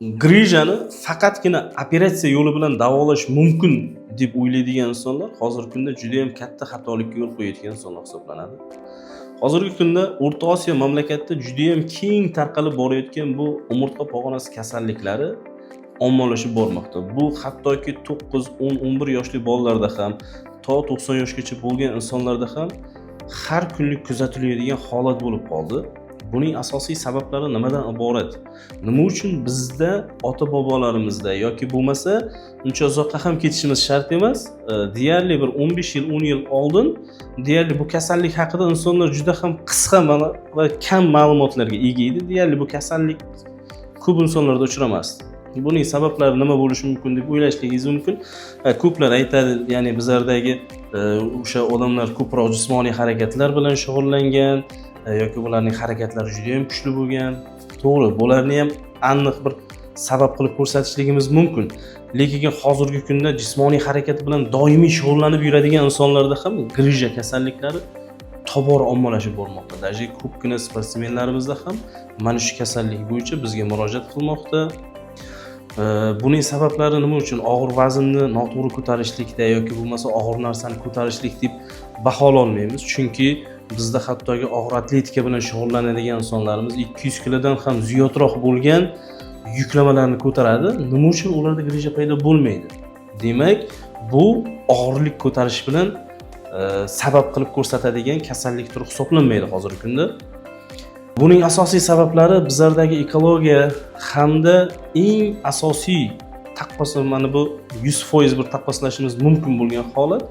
Grijani faqatgina operatsiya yo'li bilan davolash mumkin deb o'ylaydigan insonlar hozirgi kunda juda ham katta xatolikka yo'l qo'yayotgan insonlar hisoblanadi. Hozirgi kunda O'rta Osiyo mamlakatida juda ham keng tarqalib borayotgan bu umurtqa pog'onasi kasalliklari ommalashib bormoqda. Bu hattoki 9, 10, 11 yoshli bolalarda ham, to 90 yoshgacha bo'lgan insonlarda ham har kunlik kuzatiladigan holat bo'lib qoldi. Buning asosiy sabablari nimadan iborat? Nima uchun bizda ota-bobolarimizda yoki bo'lmasa uncha uzoqqa ham ketishimiz shart emas, deyarli bir 15 yil, 10 yil oldin deyarli bu kasallik haqida insonlar juda ham qisqa va kam ma'lumotlarga ega edi. Deyarli bu kasallik ko'p insonlarda uchramasdi. Buning sabablari nima bo'lishi mumkin deb o'ylashligingiz mumkin. Ko'plar aytadi, ya'ni bizlardagi o'sha odamlar ko'proq jismoniy harakatlar bilan shug'ullangan yoki ularning harakatlari juda ham kuchli bo'lgan. To'g'ri, bularni ham aniq bir sabab qilib ko'rsatishligimiz mumkin. Lekin hozirgi kunda jismoniy harakat bilan doimiy shug'ullanib yuradigan insonlarda ham grija kasalliklari tobora ommalashib bormoqda. Даже ko'pgina sportsmenlarimizda ham mana shu kasallik bo'yicha bizga murojaat qilmoqda. Buning sabablari nima uchun? Og'ir vaznni noto'g'ri ko'tarishlikda yoki bo'lmasa og'ir narsani ko'tarishlik deb bahololmaymiz. Chunki bizda hattoki og'ir atletika bilan shug'ullanadigan insonlarimiz 200 kilodan ham ziyodroq bo'lgan yuklamalarni ko'taradi. Nima uchun ularda grija paydo bo'lmaydi? Demak, bu og'irlik ko'tarish bilan sabab qilib ko'rsatadigan kasallik turi hisoblanmaydi hozirgi kunda. Buning asosiy sabablari bizlardagi ekologiya hamda eng asosiy taqqoslashimiz, bu 100% bir taqqoslashimiz mumkin bo'lgan holat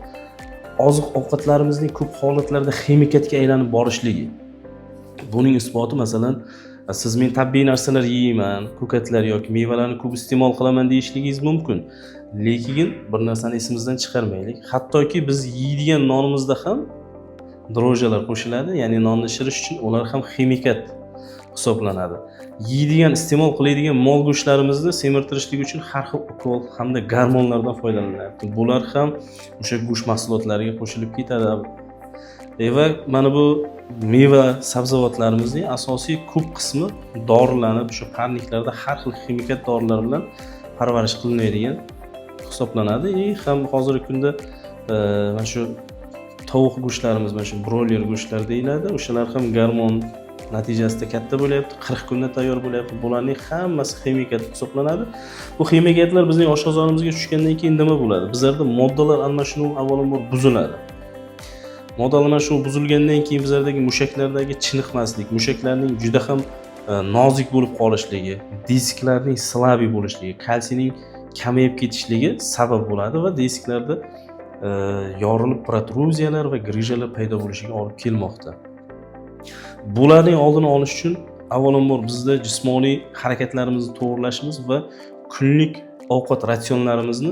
oziq-ovqatlarimizning ko'p holatlarda ximikatga aylanib borishligi. Buning isboti masalan, siz men tabiiy narsalar yeyman, ko'katlar yoki mevalarni ko'p iste'mol qilaman deyishligingiz mumkin. Lekin bir narsani esimizdan chiqarmaylik. Hattoki biz yeydigan nonimizda ham drojjalar qo'shiladi, ya'ni nonni shirish uchun ular ham ximikat hisoblanadi. Yeydigan, iste'mol qiladigan mol go'shtlarimizni semirtirishlik uchun har xil ukol hamda gormonlardan foydalaniladi. Bular ham o'sha go'sht mahsulotlariga qo'shilib ketadi. Va mana bu meva, sabzavotlarimizning asosiy ko'p qismi dorilanib, shu parniklarda har xil ximikat dorilar bilan parvarish qilinadigan hisoblanadi. Ham hozirgi kunda mana shu tovuq go'shtlarimiz, mana shu broiler go'shtlar deyiladi. O'shalar ham gormon natijasida katta bo'lyapti, 40 kunda tayyor bo'lyapti. Bularning hammasi ximikat hisoblanadi. Bu ximikatlar bizning oshqozorimizga tushgandan keyin nima bo'ladi? Bizlarda moddalar almashinuvi avvalambor buziladi. Modda almashinuvi buzilgandan keyin bizlardagi mushaklardagi chiniqmaslik, mushaklarning juda ham nozik bo'lib qolishligi, disklarning slabiy bo'lishligi, kalsiyning kamayib ketishligi sabab bo'ladi va disklarda yorilib protruziyalar va grijalar paydo bo'lishiga olib kelmoqda. Bularning oldini olish uchun avvalambor bizda jismoniy harakatlarimizni to'g'rilashimiz va kunlik ovqat ratsionlarimizni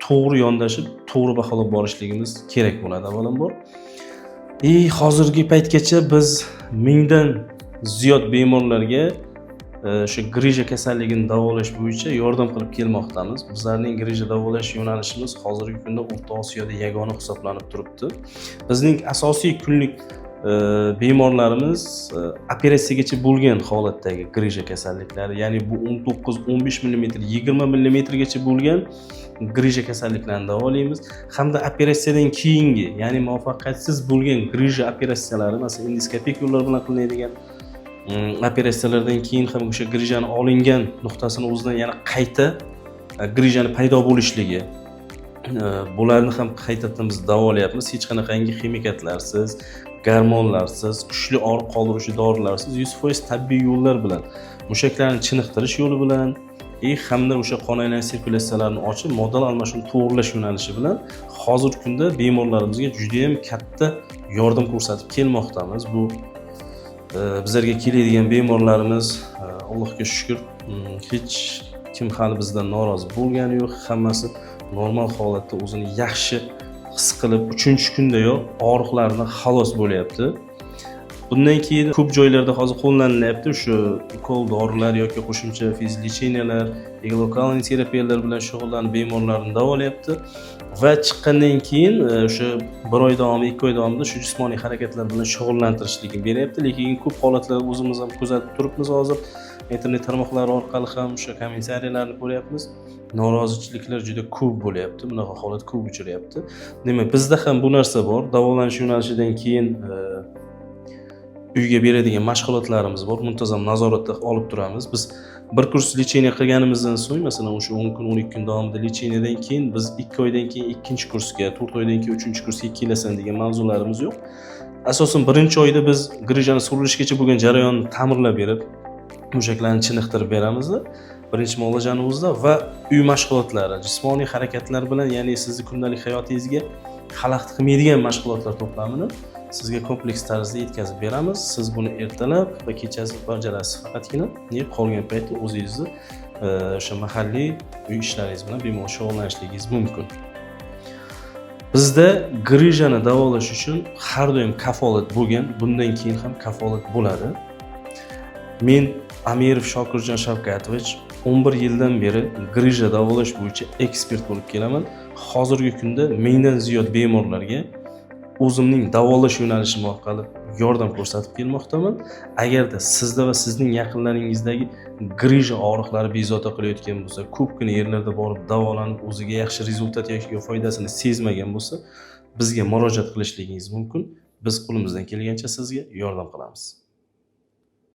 to'g'ri yondashib, to'g'ri baholab borishligimiz kerak bo'ladi avvalambor. Hozirgi paytgacha biz 1000 dan ziyod bemorlarga shu grija kasalligini davolash bo'yicha yordam qilib kelmoqdamiz. Bizlarning grija davolash yo'nalishimiz hozirgi kunda O'rta Osiyoda yagona hisoblanib turibdi. Bizning asosiy kunlik bemorlarimiz operatsiyagacha bo'lgan holatdagi grija kasalliklari, ya'ni bu 19, 15 mm, 20 mm gacha bo'lgan grija kasalliklarini davolaymiz. Hamda operatsiyadan keyingi, ya'ni muvaffaqiyatsiz bo'lgan grija operatsiyalari, masalan, endoskopik yo'llar bilan qilinadigan operatsiyalardan keyin ham o'sha grijani olingan nuqtasini o'zidan yana qayta grijani paydo bo'lishligi, bularni ham qaytadan biz davolayapmiz. Hech qanaqangi ximikatlarsiz, gormonlarsiz, kuchli og'riq qoldiruvchi dorilarsiz, 100% tabiiy yo'llar bilan, mushaklarni chiniqtirish yo'li bilan hamda o'sha qon aylanish sirkulyatsiyalarini ochib, moddal almashinuvni to'g'rilash yo'nalishi bilan hozirgi kunda bemorlarimizga juda ham katta yordam ko'rsatib kelmoqdamiz. Bu bizlarga keladigan bemorlarimiz, Allohga shukr, hech kim hali bizdan norozi bo'lgani yo'q. Hammasi normal holatda o'zini yaxshi his qilib, 3-kundayoq og'riqlardan xalos bo'lyapti. Bundan keyin ko'p joylarda hozir qo'llanilyapti o'sha ukol dorilar yoki qo'shimcha fizlecheniyalar, iglokaliy terapiyalar bilan shug'ullanib bemorlarni davolayapti. Va chiqqandan keyin o'sha 1 oy davomida, 2 oy davomida shu jismoniy harakatlar bilan shug'ullantirishlikni beryapti. Lekin ko'p holatlarda o'zimiz ham kuzatib turibmiz hozir. internet tarmoqlari orqali ham o'sha kommentariyalarni ko'ryapmiz. Norozichiliklar juda ko'p bo'lyapti. Bunaqa holat ko'p uchrayapti. Demak, bizda ham bu narsa bor. Davolanish yo'nalishidan keyin uyga beradigan mashg'ulotlarimiz bor. Muntazam nazoratda olib turamiz. Biz bir kurs lecheniya qilganimizdan so'ng, masalan, o'sha 10 kun, 12 kun davomida lecheniyadan keyin biz 2 oydan keyin ikkinchi kursga, 4 oydan keyin 3-kursga kelasan degan mavzularimiz yo'q. Asosan birinchi oyda biz grijani surilishgacha bo'lgan jarayonni ta'mirlab berib, mushaklarni chiniqtirib beramiz. Birinchi muolajanimizda va uy mashg'ulotlari, jismoniy harakatlar bilan, ya'ni sizning kundalik hayotingizga xalaqit qilmaydigan mashg'ulotlar to'plamini sizga kompleks tarzda yetkazib beramiz. Siz buni ertalab va kechasi bajarasiz. Faqatgina qolgan paytda o'zingizni o'sha mahalliy uy ishlaringiz bilan bemalol shug'ullanishingiz mumkin. Bizda grijani davolash uchun har doim kafolat bo'lgan, bundan keyin ham kafolat bo'ladi. Men Amirov Shokirjon Shavkatovich 11 yildan beri grija davolash bo'yicha ekspert bo'lib kelaman. Hozirgi kunda mingdan ziyod bemorlarga o'zimning davolash yo'nalishim orqali yordam ko'rsatib kelmoqdaman. Agarda sizda va sizning yaqinlaringizdagi grija og'riqlari bezovta qilayotgan bo'lsa, ko'pgina yerlarda borib davolanib o'ziga yaxshi rezultat yoki foydasini sezmagan bo'lsa, bizga murojaat qilishligingiz mumkin. Biz qo'limizdan kelgancha sizga yordam qilamiz.